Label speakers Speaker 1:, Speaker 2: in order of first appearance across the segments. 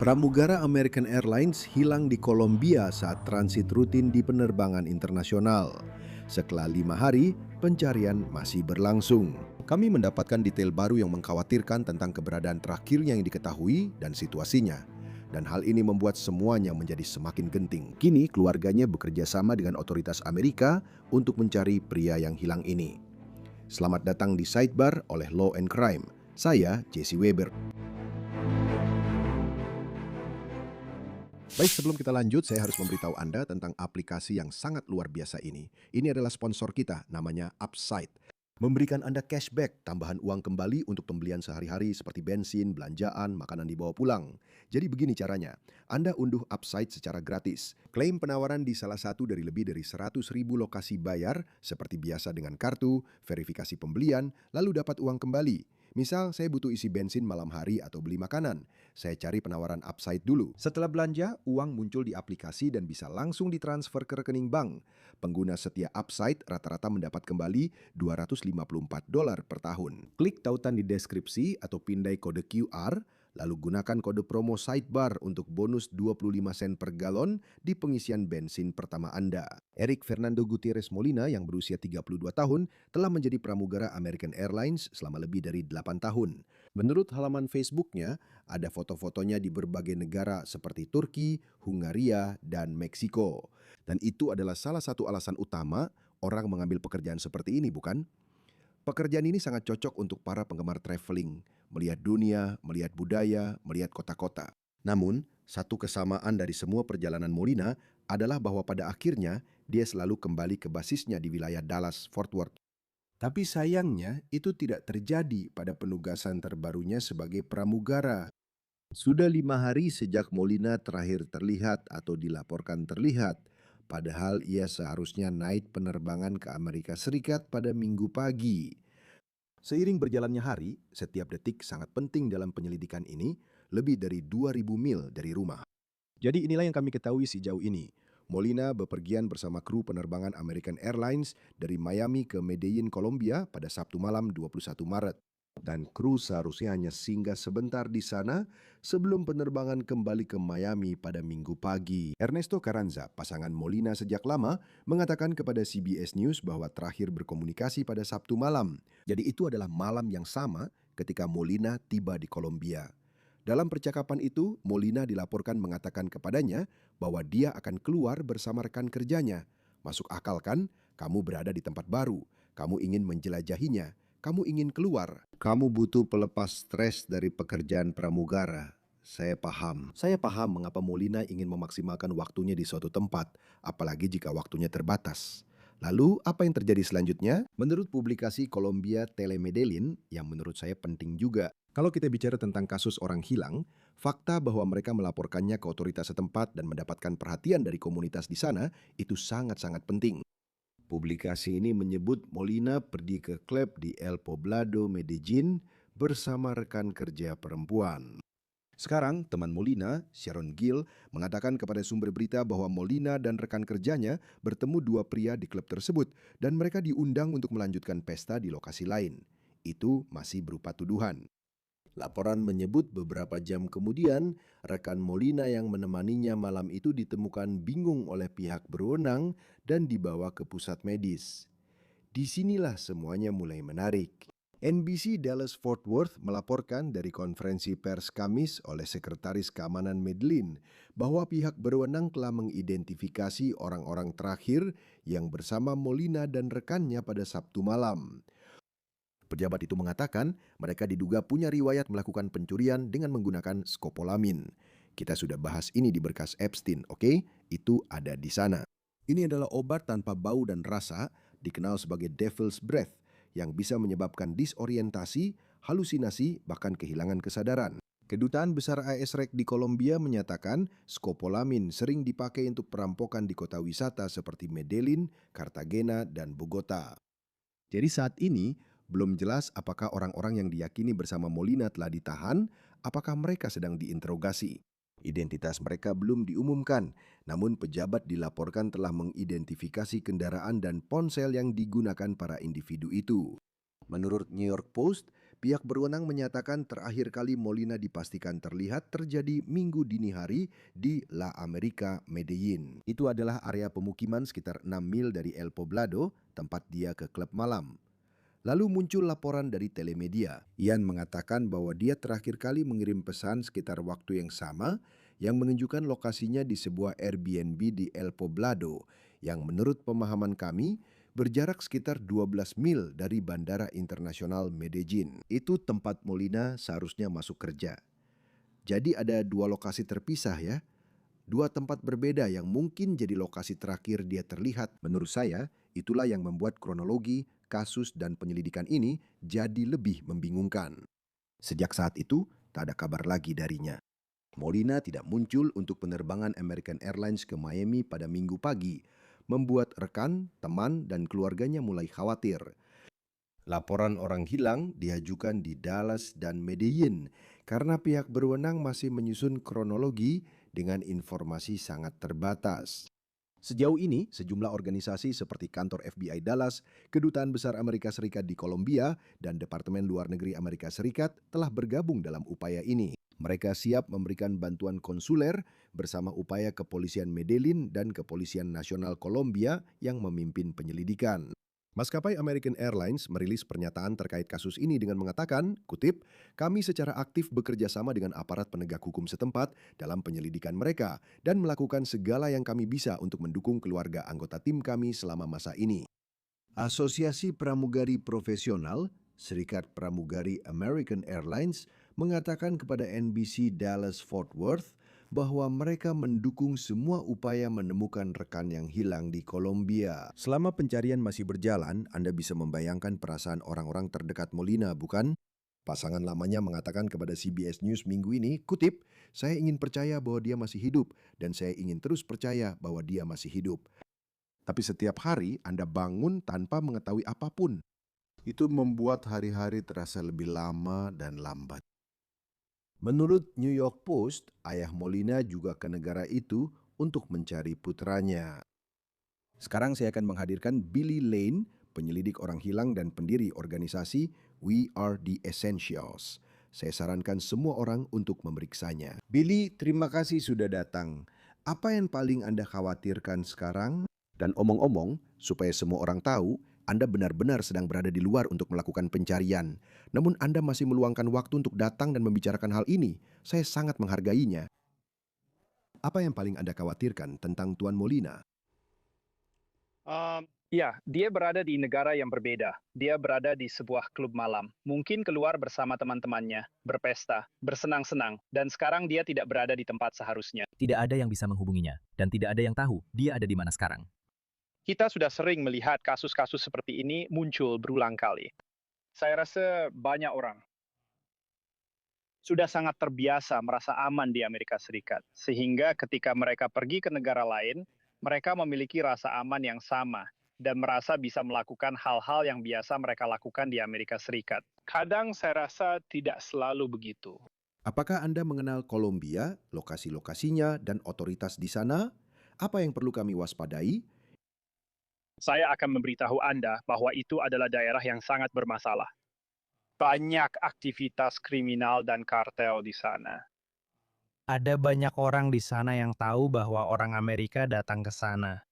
Speaker 1: Pramugara American Airlines hilang di Kolombia saat transit rutin di penerbangan internasional. Setelah 5 hari, pencarian masih berlangsung. Kami mendapatkan detail baru yang mengkhawatirkan tentang keberadaan terakhirnya yang diketahui dan situasinya. Dan hal ini membuat semuanya menjadi semakin genting. Kini keluarganya bekerja sama dengan otoritas Amerika untuk mencari pria yang hilang ini. Selamat datang di Sidebar oleh Law and Crime. Saya Jesse Weber. Baik, sebelum kita lanjut, saya harus memberitahu Anda tentang aplikasi yang sangat luar biasa ini. Ini adalah sponsor kita, namanya Upside. Memberikan Anda cashback, tambahan uang kembali untuk pembelian sehari-hari seperti bensin, belanjaan, makanan dibawa pulang. Jadi begini caranya, Anda unduh Upside secara gratis. Klaim penawaran di salah satu dari lebih dari 100.000 lokasi bayar, seperti biasa dengan kartu, verifikasi pembelian, lalu dapat uang kembali. Misal saya butuh isi bensin malam hari atau beli makanan. Saya cari penawaran Upside dulu. Setelah belanja, uang muncul di aplikasi dan bisa langsung ditransfer ke rekening bank. Pengguna setia Upside rata-rata mendapat kembali $254 per tahun. Klik tautan di deskripsi atau pindai kode QR, lalu gunakan kode promo Sidebar untuk bonus 25 sen per galon di pengisian bensin pertama Anda. Eric Fernando Gutierrez Molina yang berusia 32 tahun telah menjadi pramugara American Airlines selama lebih dari 8 tahun. Menurut halaman Facebooknya, ada foto-fotonya di berbagai negara seperti Turki, Hungaria, dan Meksiko. Dan itu adalah salah satu alasan utama orang mengambil pekerjaan seperti ini, bukan? Pekerjaan ini sangat cocok untuk para penggemar traveling, melihat dunia, melihat budaya, melihat kota-kota. Namun, satu kesamaan dari semua perjalanan Molina adalah bahwa pada akhirnya dia selalu kembali ke basisnya di wilayah Dallas-Fort Worth. Tapi sayangnya itu tidak terjadi pada penugasan terbarunya sebagai pramugara. Sudah 5 hari sejak Molina terakhir terlihat atau dilaporkan terlihat, padahal ia seharusnya naik penerbangan ke Amerika Serikat pada Minggu pagi. Seiring berjalannya hari, setiap detik sangat penting dalam penyelidikan ini, lebih dari 2.000 mil dari rumah. Jadi inilah yang kami ketahui sejauh ini. Molina bepergian bersama kru penerbangan American Airlines dari Miami ke Medellin, Kolombia pada Sabtu malam 21 Maret. Dan kru seharusnya hanya singgah sebentar di sana sebelum penerbangan kembali ke Miami pada Minggu pagi. Ernesto Carranza, pasangan Molina sejak lama, mengatakan kepada CBS News bahwa terakhir berkomunikasi pada Sabtu malam. Jadi itu adalah malam yang sama ketika Molina tiba di Kolombia. Dalam percakapan itu, Molina dilaporkan mengatakan kepadanya bahwa dia akan keluar bersama rekan kerjanya. Masuk akal kan? Kamu berada di tempat baru. Kamu ingin menjelajahinya. Kamu ingin keluar. Kamu butuh pelepas stres dari pekerjaan pramugara. Saya paham. Saya paham mengapa Molina ingin memaksimalkan waktunya di suatu tempat, apalagi jika waktunya terbatas. Lalu, apa yang terjadi selanjutnya? Menurut publikasi Colombia Telemedellin, yang menurut saya penting juga, kalau kita bicara tentang kasus orang hilang, fakta bahwa mereka melaporkannya ke otoritas setempat dan mendapatkan perhatian dari komunitas di sana, itu sangat-sangat penting. Publikasi ini menyebut Molina pergi ke klub di El Poblado, Medellin bersama rekan kerja perempuan. Sekarang, teman Molina, Sharon Gill, mengatakan kepada sumber berita bahwa Molina dan rekan kerjanya bertemu dua pria di klub tersebut dan mereka diundang untuk melanjutkan pesta di lokasi lain. Itu masih berupa tuduhan. Laporan menyebut beberapa jam kemudian, rekan Molina yang menemaninya malam itu ditemukan bingung oleh pihak berwenang dan dibawa ke pusat medis. Disinilah semuanya mulai menarik. NBC Dallas-Fort Worth melaporkan dari konferensi pers Kamis oleh Sekretaris Keamanan Medellin bahwa pihak berwenang telah mengidentifikasi orang-orang terakhir yang bersama Molina dan rekannya pada Sabtu malam. Pejabat itu mengatakan mereka diduga punya riwayat melakukan pencurian dengan menggunakan skopolamin. Kita sudah bahas ini di berkas Epstein, oke? Itu ada di sana. Ini adalah obat tanpa bau dan rasa, dikenal sebagai devil's breath, yang bisa menyebabkan disorientasi, halusinasi, bahkan kehilangan kesadaran. Kedutaan Besar AS di Kolombia menyatakan skopolamin sering dipakai untuk perampokan di kota wisata seperti Medellin, Cartagena, dan Bogota. Jadi saat ini, belum jelas apakah orang-orang yang diyakini bersama Molina telah ditahan, apakah mereka sedang diinterogasi. Identitas mereka belum diumumkan, namun pejabat dilaporkan telah mengidentifikasi kendaraan dan ponsel yang digunakan para individu itu. Menurut New York Post, Pihak berwenang menyatakan terakhir kali Molina dipastikan terlihat terjadi Minggu dini hari di La America, Medellin. Itu adalah area pemukiman sekitar 6 mil dari El Poblado, tempat dia ke klub malam. Lalu muncul laporan dari telemedia. Ian mengatakan bahwa dia terakhir kali mengirim pesan sekitar waktu yang sama yang menunjukkan lokasinya di sebuah Airbnb di El Poblado yang menurut pemahaman kami berjarak sekitar 12 mil dari Bandara Internasional Medellin. Itu tempat Molina seharusnya masuk kerja. Jadi ada dua lokasi terpisah ya. Dua tempat berbeda yang mungkin jadi lokasi terakhir dia terlihat. Menurut saya, itulah yang membuat kronologi, kasus, dan penyelidikan ini jadi lebih membingungkan. Sejak saat itu, tak ada kabar lagi darinya. Molina tidak muncul untuk penerbangan American Airlines ke Miami pada Minggu pagi, membuat rekan, teman, dan keluarganya mulai khawatir. Laporan orang hilang diajukan di Dallas dan Medellin karena pihak berwenang masih menyusun kronologi dengan informasi sangat terbatas. Sejauh ini, sejumlah organisasi seperti kantor FBI Dallas, Kedutaan Besar Amerika Serikat di Kolombia, dan Departemen Luar Negeri Amerika Serikat telah bergabung dalam upaya ini. Mereka siap memberikan bantuan konsuler bersama upaya Kepolisian Medellin dan Kepolisian Nasional Kolombia yang memimpin penyelidikan. Maskapai American Airlines merilis pernyataan terkait kasus ini dengan mengatakan, kutip, "Kami secara aktif bekerja sama dengan aparat penegak hukum setempat dalam penyelidikan mereka dan melakukan segala yang kami bisa untuk mendukung keluarga anggota tim kami selama masa ini." Asosiasi Pramugari Profesional, Serikat Pramugari American Airlines, mengatakan kepada NBC Dallas Fort Worth bahwa mereka mendukung semua upaya menemukan rekan yang hilang di Kolombia. Selama pencarian masih berjalan, Anda bisa membayangkan perasaan orang-orang terdekat Molina, bukan? Pasangan lamanya mengatakan kepada CBS News minggu ini, kutip, "Saya ingin percaya bahwa dia masih hidup dan saya ingin terus percaya bahwa dia masih hidup. Tapi setiap hari Anda bangun tanpa mengetahui apapun. Itu membuat hari-hari terasa lebih lama dan lambat." Menurut New York Post, ayah Molina juga ke negara itu untuk mencari putranya. Sekarang saya akan menghadirkan Billy Lane, penyelidik orang hilang dan pendiri organisasi We Are the Essentials. Saya sarankan semua orang untuk memeriksanya. Billy, terima kasih sudah datang. Apa yang paling Anda khawatirkan sekarang? Dan omong-omong, supaya semua orang tahu, Anda benar-benar sedang berada di luar untuk melakukan pencarian. Namun Anda masih meluangkan waktu untuk datang dan membicarakan hal ini. Saya sangat menghargainya. Apa yang paling Anda khawatirkan tentang Tuan Molina?
Speaker 2: Ya, dia berada di negara yang berbeda. Dia berada di sebuah klub malam. Mungkin keluar bersama teman-temannya, berpesta, bersenang-senang, dan sekarang dia tidak berada di tempat seharusnya.
Speaker 3: Tidak ada yang bisa menghubunginya, dan tidak ada yang tahu dia ada di mana sekarang.
Speaker 2: Kita sudah sering melihat kasus-kasus seperti ini muncul berulang kali. Saya rasa banyak orang sudah sangat terbiasa merasa aman di Amerika Serikat, sehingga ketika mereka pergi ke negara lain, mereka memiliki rasa aman yang sama dan merasa bisa melakukan hal-hal yang biasa mereka lakukan di Amerika Serikat. Kadang saya rasa tidak selalu begitu.
Speaker 1: Apakah Anda mengenal Kolombia, lokasi-lokasinya, dan otoritas di sana? Apa yang perlu kami waspadai?
Speaker 2: Saya akan memberitahu Anda bahwa itu adalah daerah yang sangat bermasalah. Banyak aktivitas kriminal dan kartel di sana.
Speaker 4: Ada banyak orang di sana yang tahu bahwa orang Amerika datang ke sana.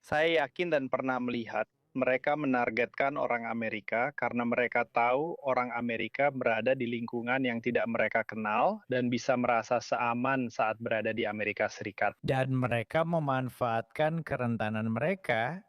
Speaker 2: Saya yakin dan pernah melihat mereka menargetkan orang Amerika karena mereka tahu orang Amerika berada di lingkungan yang tidak mereka kenal dan bisa merasa seaman saat berada di Amerika Serikat.
Speaker 4: Dan mereka memanfaatkan kerentanan mereka.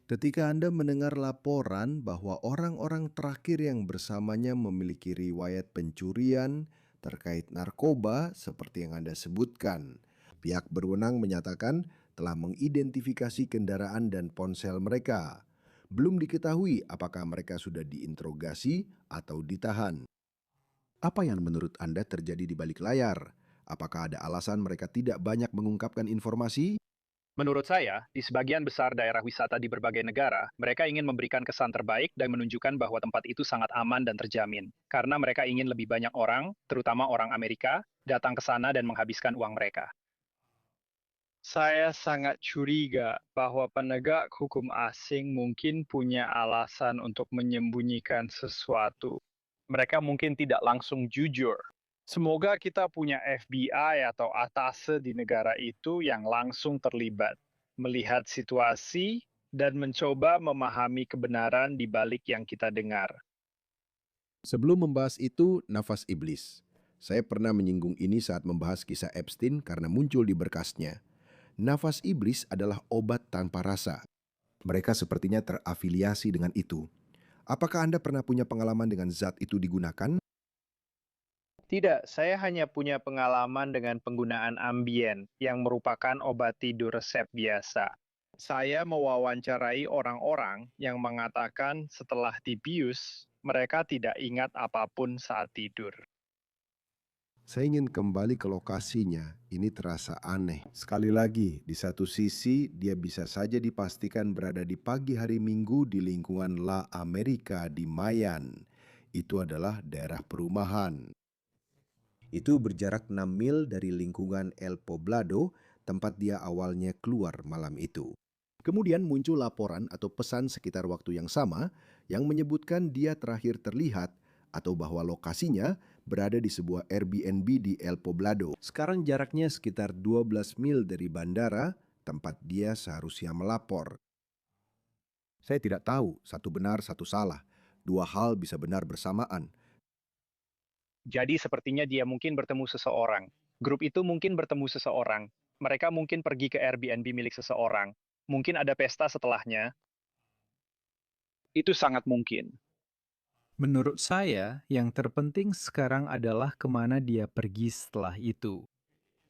Speaker 1: Ketika Anda mendengar laporan bahwa orang-orang terakhir yang bersamanya memiliki riwayat pencurian terkait narkoba seperti yang Anda sebutkan, pihak berwenang menyatakan telah mengidentifikasi kendaraan dan ponsel mereka. Belum diketahui apakah mereka sudah diinterogasi atau ditahan. Apa yang menurut Anda terjadi di balik layar? Apakah ada alasan mereka tidak banyak mengungkapkan informasi?
Speaker 2: Menurut saya, di sebagian besar daerah wisata di berbagai negara, mereka ingin memberikan kesan terbaik dan menunjukkan bahwa tempat itu sangat aman dan terjamin. Karena mereka ingin lebih banyak orang, terutama orang Amerika, datang ke sana dan menghabiskan uang mereka. Saya sangat curiga bahwa penegak hukum asing mungkin punya alasan untuk menyembunyikan sesuatu. Mereka mungkin tidak langsung jujur. Semoga kita punya FBI atau atase di negara itu yang langsung terlibat, melihat situasi, dan mencoba memahami kebenaran di balik yang kita dengar.
Speaker 1: Sebelum membahas itu, nafas iblis. Saya pernah menyinggung ini saat membahas kisah Epstein karena muncul di berkasnya. Nafas iblis adalah obat tanpa rasa. Mereka sepertinya terafiliasi dengan itu. Apakah Anda pernah punya pengalaman dengan zat itu digunakan?
Speaker 2: Tidak, saya hanya punya pengalaman dengan penggunaan Ambien yang merupakan obat tidur resep biasa. Saya mewawancarai orang-orang yang mengatakan setelah dibius, mereka tidak ingat apapun saat tidur.
Speaker 1: Saya ingin kembali ke lokasinya. Ini terasa aneh. Sekali lagi, di satu sisi dia bisa saja dipastikan berada di pagi hari Minggu di lingkungan La America di Mayan. Itu adalah daerah perumahan. Itu berjarak 6 mil dari lingkungan El Poblado, tempat dia awalnya keluar malam itu. Kemudian muncul laporan atau pesan sekitar waktu yang sama yang menyebutkan dia terakhir terlihat atau bahwa lokasinya berada di sebuah Airbnb di El Poblado. Sekarang jaraknya sekitar 12 mil dari bandara, tempat dia seharusnya melapor. Saya tidak tahu, satu benar, satu salah. Dua hal bisa benar bersamaan.
Speaker 2: Jadi sepertinya dia mungkin bertemu seseorang. Grup itu mungkin bertemu seseorang. Mereka mungkin pergi ke Airbnb milik seseorang. Mungkin ada pesta setelahnya. Itu sangat mungkin.
Speaker 4: Menurut saya, yang terpenting sekarang adalah kemana dia pergi setelah itu.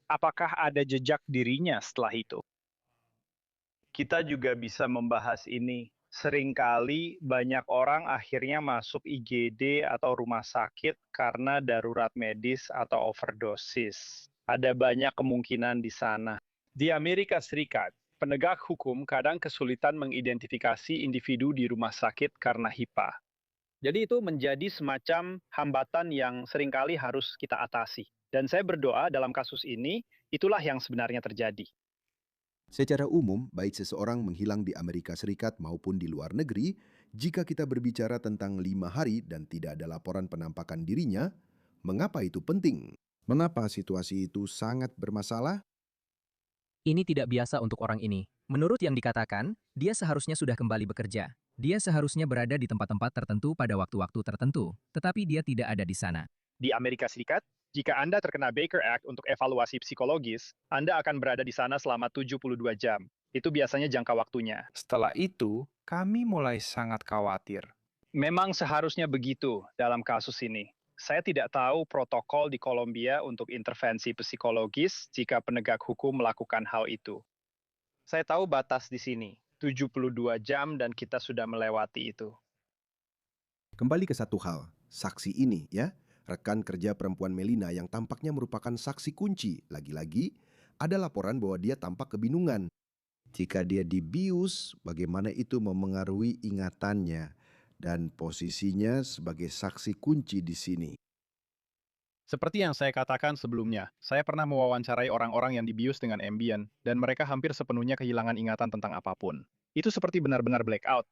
Speaker 2: Apakah ada jejak dirinya setelah itu? Kita juga bisa membahas ini. Seringkali banyak orang akhirnya masuk IGD atau rumah sakit karena darurat medis atau overdosis. Ada banyak kemungkinan di sana. Di Amerika Serikat, penegak hukum kadang kesulitan mengidentifikasi individu di rumah sakit karena HIPAA. Jadi itu menjadi semacam hambatan yang seringkali harus kita atasi. Dan saya berdoa dalam kasus ini, itulah yang sebenarnya terjadi.
Speaker 1: Secara umum, baik seseorang menghilang di Amerika Serikat maupun di luar negeri, jika kita berbicara tentang 5 hari dan tidak ada laporan penampakan dirinya, mengapa itu penting? Mengapa situasi itu sangat bermasalah?
Speaker 3: Ini tidak biasa untuk orang ini. Menurut yang dikatakan, dia seharusnya sudah kembali bekerja. Dia seharusnya berada di tempat-tempat tertentu pada waktu-waktu tertentu, tetapi dia tidak ada di sana.
Speaker 2: Di Amerika Serikat, jika Anda terkena Baker Act untuk evaluasi psikologis, Anda akan berada di sana selama 72 jam. Itu biasanya jangka waktunya.
Speaker 5: Setelah itu, kami mulai sangat khawatir.
Speaker 2: Memang seharusnya begitu dalam kasus ini. Saya tidak tahu protokol di Kolombia untuk intervensi psikologis jika penegak hukum melakukan hal itu. Saya tahu batas di sini, 72 jam dan kita sudah melewati itu.
Speaker 1: Kembali ke satu hal, saksi ini ya, rekan kerja perempuan Melina yang tampaknya merupakan saksi kunci. Lagi-lagi, ada laporan bahwa dia tampak kebingungan. Jika dia dibius, bagaimana itu memengaruhi ingatannya dan posisinya sebagai saksi kunci di sini.
Speaker 2: Seperti yang saya katakan sebelumnya, saya pernah mewawancarai orang-orang yang dibius dengan Ambien, dan mereka hampir sepenuhnya kehilangan ingatan tentang apapun. Itu seperti benar-benar blackout.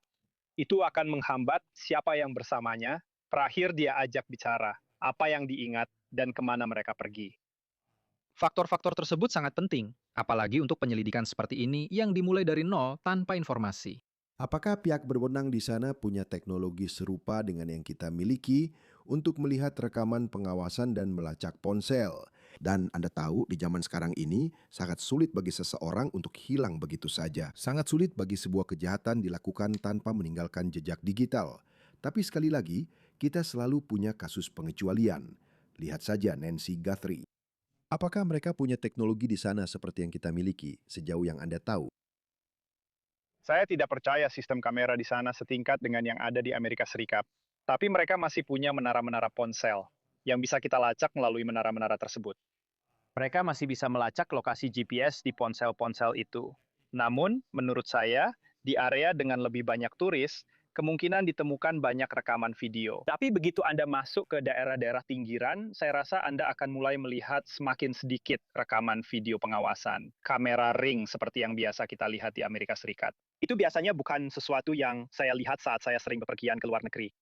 Speaker 2: Itu akan menghambat siapa yang bersamanya, terakhir dia ajak bicara, apa yang diingat, dan kemana mereka pergi.
Speaker 6: Faktor-faktor tersebut sangat penting, apalagi untuk penyelidikan seperti ini yang dimulai dari nol tanpa informasi.
Speaker 1: Apakah pihak berwenang di sana punya teknologi serupa dengan yang kita miliki untuk melihat rekaman pengawasan dan melacak ponsel? Dan Anda tahu di zaman sekarang ini sangat sulit bagi seseorang untuk hilang begitu saja. Sangat sulit bagi sebuah kejahatan dilakukan tanpa meninggalkan jejak digital. Tapi sekali lagi, kita selalu punya kasus pengecualian. Lihat saja Nancy Guthrie. Apakah mereka punya teknologi di sana seperti yang kita miliki sejauh yang Anda tahu?
Speaker 2: Saya tidak percaya sistem kamera di sana setingkat dengan yang ada di Amerika Serikat. Tapi mereka masih punya menara-menara ponsel yang bisa kita lacak melalui menara-menara tersebut. Mereka masih bisa melacak lokasi GPS di ponsel-ponsel itu. Namun, menurut saya, di area dengan lebih banyak turis, kemungkinan ditemukan banyak rekaman video. Tapi begitu Anda masuk ke daerah-daerah pinggiran, saya rasa Anda akan mulai melihat semakin sedikit rekaman video pengawasan. Kamera ring seperti yang biasa kita lihat di Amerika Serikat. Itu biasanya bukan sesuatu yang saya lihat saat saya sering bepergian ke luar negeri.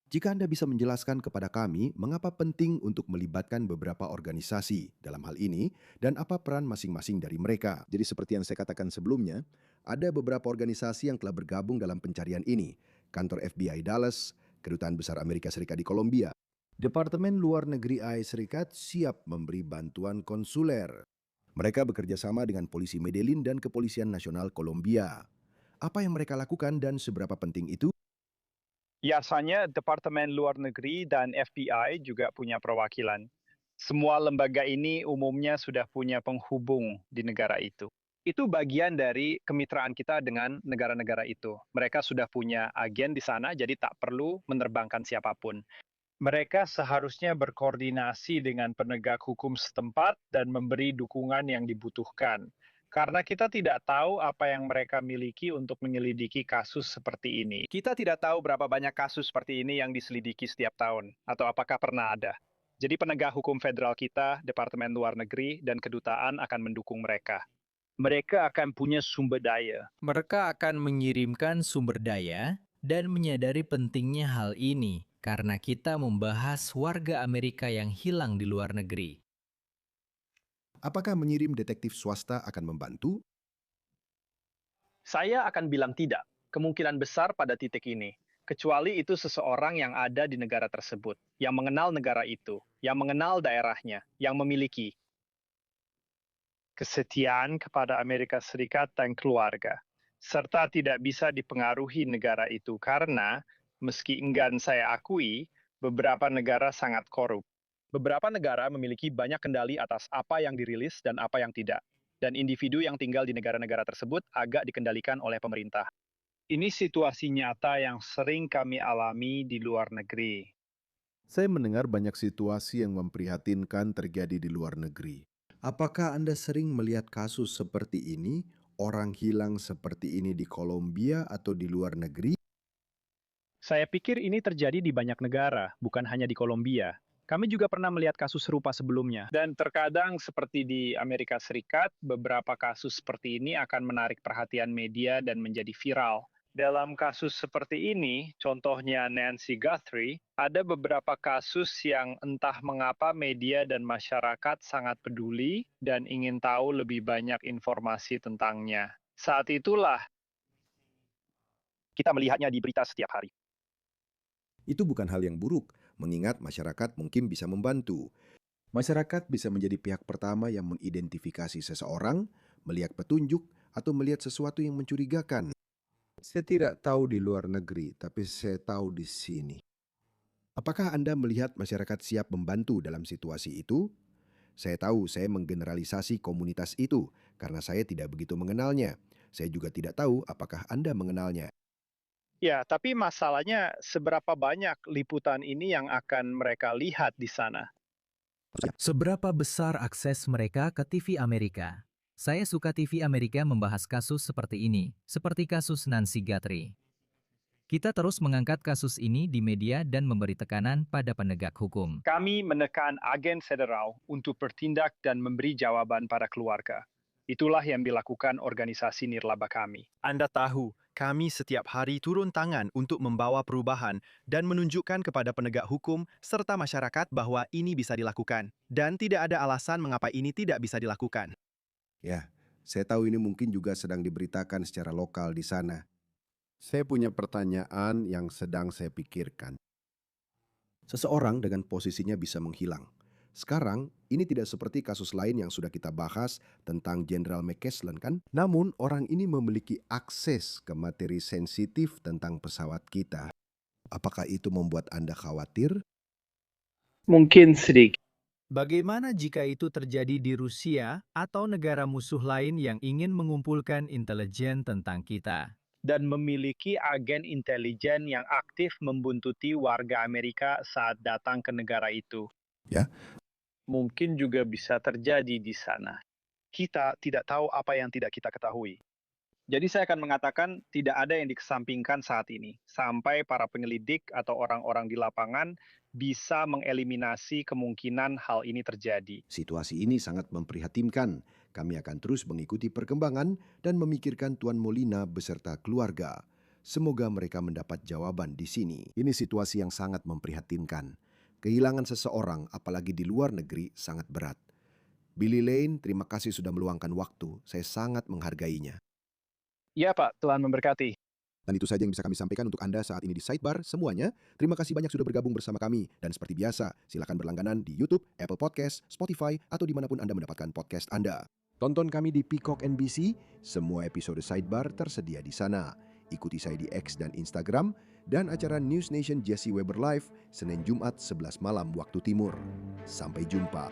Speaker 1: Jika Anda bisa menjelaskan kepada kami mengapa penting untuk melibatkan beberapa organisasi dalam hal ini dan apa peran masing-masing dari mereka. Jadi seperti yang saya katakan sebelumnya, ada beberapa organisasi yang telah bergabung dalam pencarian ini. Kantor FBI Dallas, Kedutaan Besar Amerika Serikat di Kolombia. Departemen Luar Negeri AS Serikat siap memberi bantuan konsuler. Mereka bekerja sama dengan polisi Medellin dan Kepolisian Nasional Kolombia. Apa yang mereka lakukan dan seberapa penting itu?
Speaker 2: Biasanya Departemen Luar Negeri dan FBI juga punya perwakilan. Semua lembaga ini umumnya sudah punya penghubung di negara itu. Itu bagian dari kemitraan kita dengan negara-negara itu. Mereka sudah punya agen di sana, jadi tak perlu menerbangkan siapapun. Mereka seharusnya berkoordinasi dengan penegak hukum setempat dan memberi dukungan yang dibutuhkan. Karena kita tidak tahu apa yang mereka miliki untuk menyelidiki kasus seperti ini. Kita tidak tahu berapa banyak kasus seperti ini yang diselidiki setiap tahun, atau apakah pernah ada. Jadi penegak hukum federal kita, Departemen Luar Negeri, dan Kedutaan akan mendukung mereka. Mereka akan punya sumber daya.
Speaker 7: Mereka akan mengirimkan sumber daya dan menyadari pentingnya hal ini karena kita membahas warga Amerika yang hilang di luar negeri.
Speaker 1: Apakah mengirim detektif swasta akan membantu?
Speaker 2: Saya akan bilang tidak, kemungkinan besar pada titik ini. Kecuali itu seseorang yang ada di negara tersebut, yang mengenal negara itu, yang mengenal daerahnya, yang memiliki kesetiaan kepada Amerika Serikat dan keluarga, serta tidak bisa dipengaruhi negara itu karena, meski enggan saya akui, beberapa negara sangat korup. Beberapa negara memiliki banyak kendali atas apa yang dirilis dan apa yang tidak, dan individu yang tinggal di negara-negara tersebut agak dikendalikan oleh pemerintah. Ini situasi nyata yang sering kami alami di luar negeri.
Speaker 1: Saya mendengar banyak situasi yang memprihatinkan terjadi di luar negeri. Apakah Anda sering melihat kasus seperti ini, orang hilang seperti ini di Kolombia atau di luar negeri?
Speaker 2: Saya pikir ini terjadi di banyak negara, bukan hanya di Kolombia. Kami juga pernah melihat kasus serupa sebelumnya. Dan terkadang seperti di Amerika Serikat, beberapa kasus seperti ini akan menarik perhatian media dan menjadi viral. Dalam kasus seperti ini, contohnya Nancy Guthrie, ada beberapa kasus yang entah mengapa media dan masyarakat sangat peduli dan ingin tahu lebih banyak informasi tentangnya. Saat itulah kita melihatnya di berita setiap hari.
Speaker 1: Itu bukan hal yang buruk, mengingat masyarakat mungkin bisa membantu. Masyarakat bisa menjadi pihak pertama yang mengidentifikasi seseorang, melihat petunjuk, atau melihat sesuatu yang mencurigakan. Saya tidak tahu di luar negeri, tapi saya tahu di sini. Apakah Anda melihat masyarakat siap membantu dalam situasi itu? Saya tahu saya menggeneralisasi komunitas itu karena saya tidak begitu mengenalnya. Saya juga tidak tahu apakah Anda mengenalnya.
Speaker 2: Ya, tapi masalahnya seberapa banyak liputan ini yang akan mereka lihat di sana?
Speaker 3: Seberapa besar akses mereka ke TV Amerika? Saya suka TV Amerika membahas kasus seperti ini, seperti kasus Nancy Guthrie. Kita terus mengangkat kasus ini di media dan memberi tekanan pada penegak hukum.
Speaker 2: Kami menekan agen federal untuk bertindak dan memberi jawaban pada keluarga. Itulah yang dilakukan organisasi nirlaba kami.
Speaker 8: Anda tahu, kami setiap hari turun tangan untuk membawa perubahan dan menunjukkan kepada penegak hukum serta masyarakat bahwa ini bisa dilakukan. Dan tidak ada alasan mengapa ini tidak bisa dilakukan.
Speaker 1: Ya, saya tahu ini mungkin juga sedang diberitakan secara lokal di sana. Saya punya pertanyaan yang sedang saya pikirkan. Seseorang dengan posisinya bisa menghilang. Sekarang, ini tidak seperti kasus lain yang sudah kita bahas tentang Jenderal McCaslin kan? Namun, orang ini memiliki akses ke materi sensitif tentang pesawat kita. Apakah itu membuat Anda khawatir?
Speaker 2: Mungkin sedikit.
Speaker 4: Bagaimana jika itu terjadi di Rusia atau negara musuh lain yang ingin mengumpulkan intelijen tentang kita?
Speaker 2: Dan memiliki agen intelijen yang aktif membuntuti warga Amerika saat datang ke negara itu.
Speaker 1: Ya.
Speaker 2: Mungkin juga bisa terjadi di sana. Kita tidak tahu apa yang tidak kita ketahui. Jadi saya akan mengatakan tidak ada yang dikesampingkan saat ini, sampai para penyelidik atau orang-orang di lapangan bisa mengeliminasi kemungkinan hal ini terjadi.
Speaker 1: Situasi ini sangat memprihatinkan. Kami akan terus mengikuti perkembangan dan memikirkan Tuan Molina beserta keluarga. Semoga mereka mendapat jawaban di sini. Ini situasi yang sangat memprihatinkan. Kehilangan seseorang, apalagi di luar negeri, sangat berat. Billy Lane, terima kasih sudah meluangkan waktu. Saya sangat menghargainya.
Speaker 2: Ya Pak, Tuhan memberkati.
Speaker 1: Dan itu saja yang bisa kami sampaikan untuk Anda saat ini di Sidebar semuanya. Terima kasih banyak sudah bergabung bersama kami. Dan seperti biasa, silakan berlangganan di YouTube, Apple Podcast, Spotify, atau dimanapun Anda mendapatkan podcast Anda. Tonton kami di Peacock NBC. Semua episode Sidebar tersedia di sana. Ikuti saya di X dan Instagram. Dan acara News Nation Jesse Weber Live, Senin Jumat 11 malam waktu timur. Sampai jumpa.